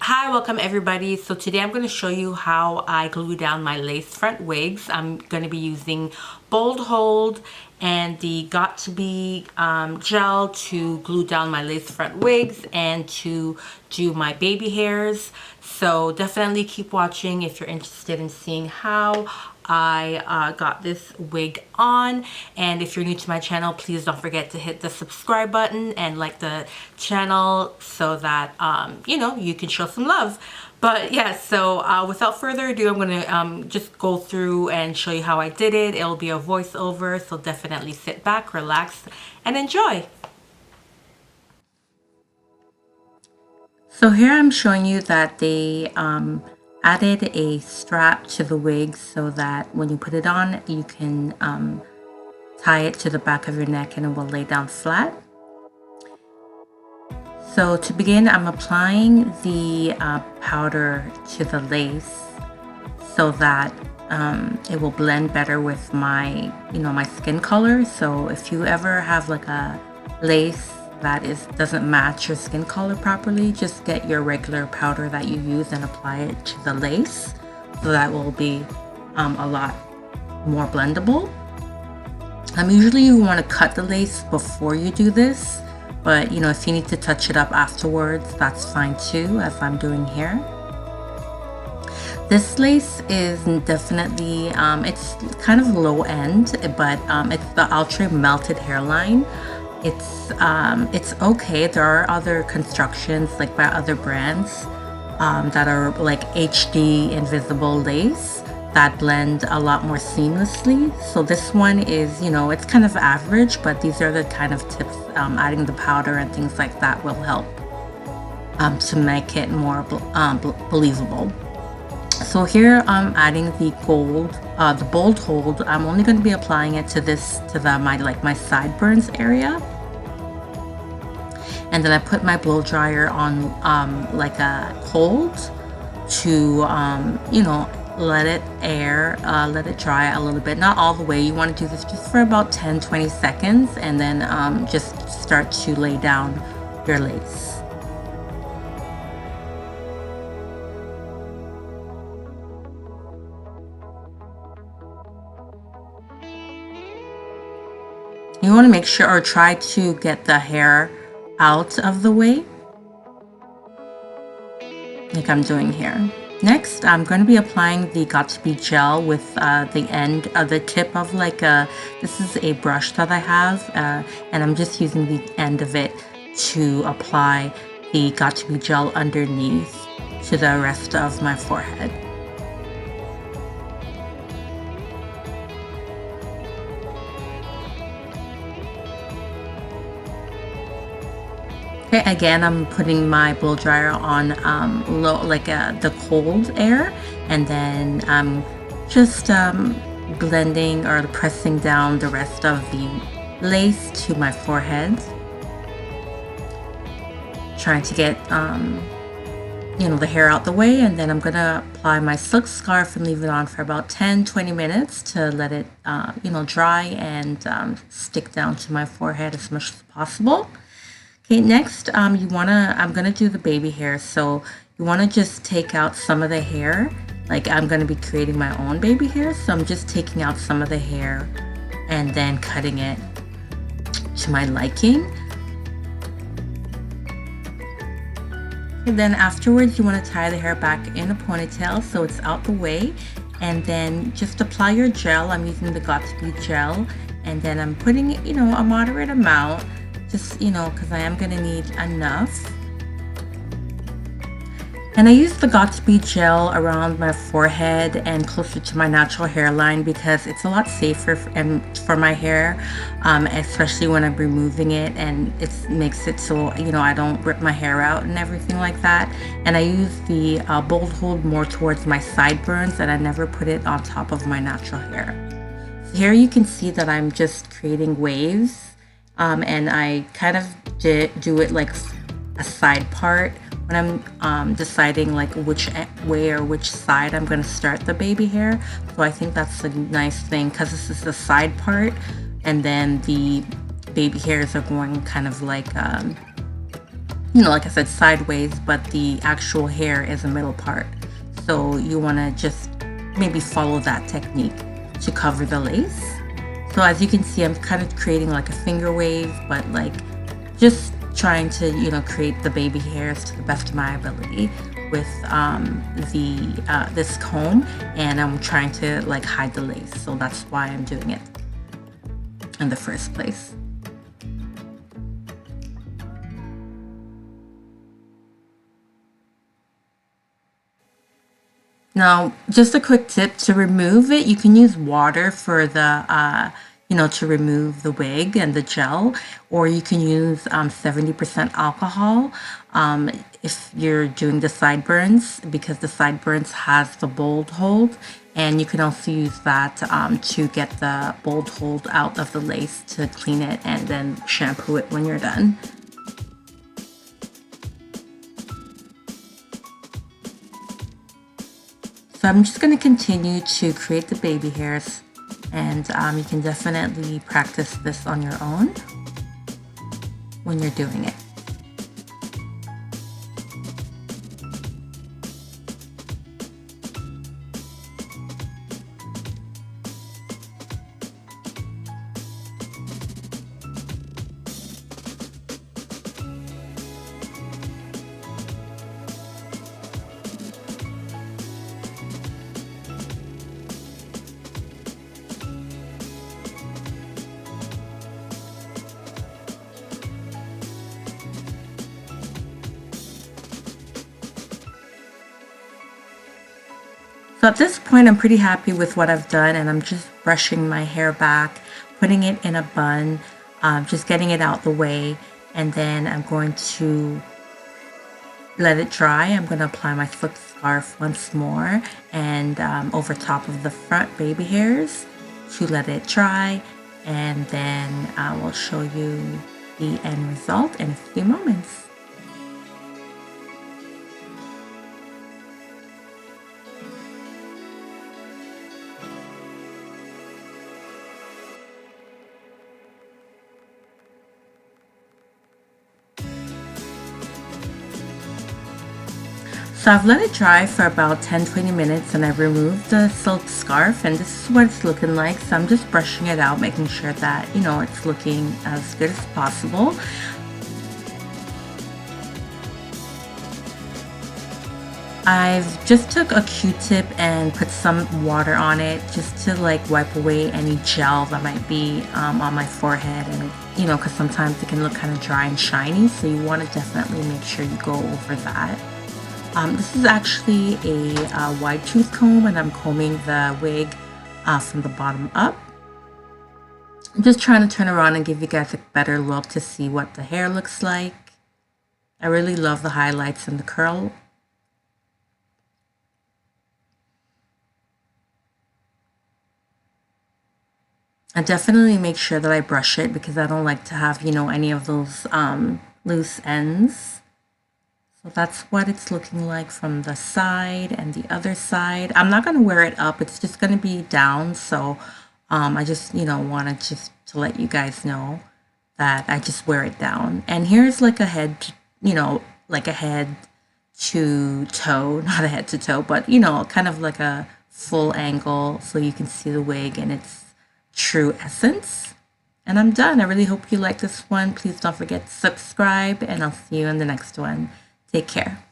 Hi, welcome everybody. So today I'm going to show you how I glue down my lace front wigs. I'm going to be using Bold Hold and the Got2be gel to glue down my lace front wigs and to do my baby hairs. So definitely keep watching if you're interested in seeing how I got this wig on. And if you're new to my channel, please don't forget to hit the subscribe button and like the channel so that you can show some love. But yeah, so without further ado, I'm gonna just go through and show you how I did it. It'll be a voiceover, so definitely sit back, relax, and enjoy. So here I'm showing you that they added a strap to the wig so that when you put it on, you can tie it to the back of your neck and it will lay down flat. So to begin, I'm applying the powder to the lace so that it will blend better with my, my skin color. So if you ever have like a lace that doesn't match your skin color properly, just get your regular powder that you use and apply it to the lace. So that will be a lot more blendable. Usually you want to cut the lace before you do this, but if you need to touch it up afterwards, that's fine too, as I'm doing here. This lace is definitely, it's kind of low end, but it's the Outre melted hairline. It's okay. There are other constructions like by other brands that are like HD invisible lace that blend a lot more seamlessly. So this one is, it's kind of average, but these are the kind of tips. Adding the powder and things like that will help to make it more believable. So here I'm adding the Bold Hold. I'm only going to be applying it to my sideburns area. And then I put my blow dryer on like a hold to let it dry a little bit, not all the way. You want to do this just for about 10-20 seconds and then just start to lay down your lace. You want to make sure or try to get the hair out of the way, like I'm doing here. Next, I'm going to be applying the Got2be gel with the tip of this is a brush that I have, and I'm just using the end of it to apply the Got2be gel underneath to the rest of my forehead. Okay, again, I'm putting my blow dryer on the cold air, and then I'm just blending or pressing down the rest of the lace to my forehead, trying to get the hair out the way. And then I'm gonna apply my silk scarf and leave it on for about 10-20 minutes to let it dry and stick down to my forehead as much as possible. Okay, next, I'm gonna do the baby hair. So you wanna just take out some of the hair. Like I'm gonna be creating my own baby hair. So I'm just taking out some of the hair and then cutting it to my liking. And then afterwards, you wanna tie the hair back in a ponytail so it's out the way. And then just apply your gel. I'm using the Got2be gel. And then I'm putting, a moderate amount. Just, because I am going to need enough. And I use the Got2be gel around my forehead and closer to my natural hairline because it's a lot safer for my hair, especially when I'm removing it, and it makes it so, I don't rip my hair out and everything like that. And I use the Bold Hold more towards my sideburns, and I never put it on top of my natural hair. So here you can see that I'm just creating waves. And I kind of do it like a side part when I'm deciding like which way or which side I'm going to start the baby hair. So I think that's a nice thing because this is the side part, and then the baby hairs are going kind of like you know, like I said, sideways, but the actual hair is the middle part. So you want to just maybe follow that technique to cover the lace. So as you can see, I'm kind of creating like a finger wave, but like just trying to, you know, create the baby hairs to the best of my ability with this comb, and I'm trying to like hide the lace. So that's why I'm doing it in the first place. Now, just a quick tip to remove it, you can use water for the, you know, to remove the wig and the gel, or you can use 70% alcohol if you're doing the sideburns, because the sideburns has the bold hold, and you can also use that to get the bold hold out of the lace to clean it and then shampoo it when you're done. So I'm just going to continue to create the baby hairs, and you can definitely practice this on your own when you're doing it. So at this point, I'm pretty happy with what I've done, and I'm just brushing my hair back, putting it in a bun, just getting it out the way, and then I'm going to let it dry. I'm going to apply my silk scarf once more and over top of the front baby hairs to let it dry, and then I will show you the end result in a few moments. So I've let it dry for about 10-20 minutes, and I've removed the silk scarf, and this is what it's looking like. So I'm just brushing it out, making sure that, you know, it's looking as good as possible. I've just took a Q-tip and put some water on it just to like wipe away any gel that might be on my forehead, and you know, because sometimes it can look kind of dry and shiny, so you want to definitely make sure you go over that. This is actually a wide tooth comb, and I'm combing the wig from the bottom up. I'm just trying to turn around and give you guys a better look to see what the hair looks like. I really love the highlights and the curl. I definitely make sure that I brush it because I don't like to have, you know, any of those loose ends. So that's what it's looking like from the side and the other side. I'm not going to wear it up. It's just going to be down. So I just, you know, wanted just to let you guys know that I just wear it down. And here's like a head, you know, like a head to toe, not a head to toe, but, you know, kind of like a full angle so you can see the wig and its true essence. And I'm done. I really hope you like this one. Please don't forget to subscribe, and I'll see you in the next one. Take care.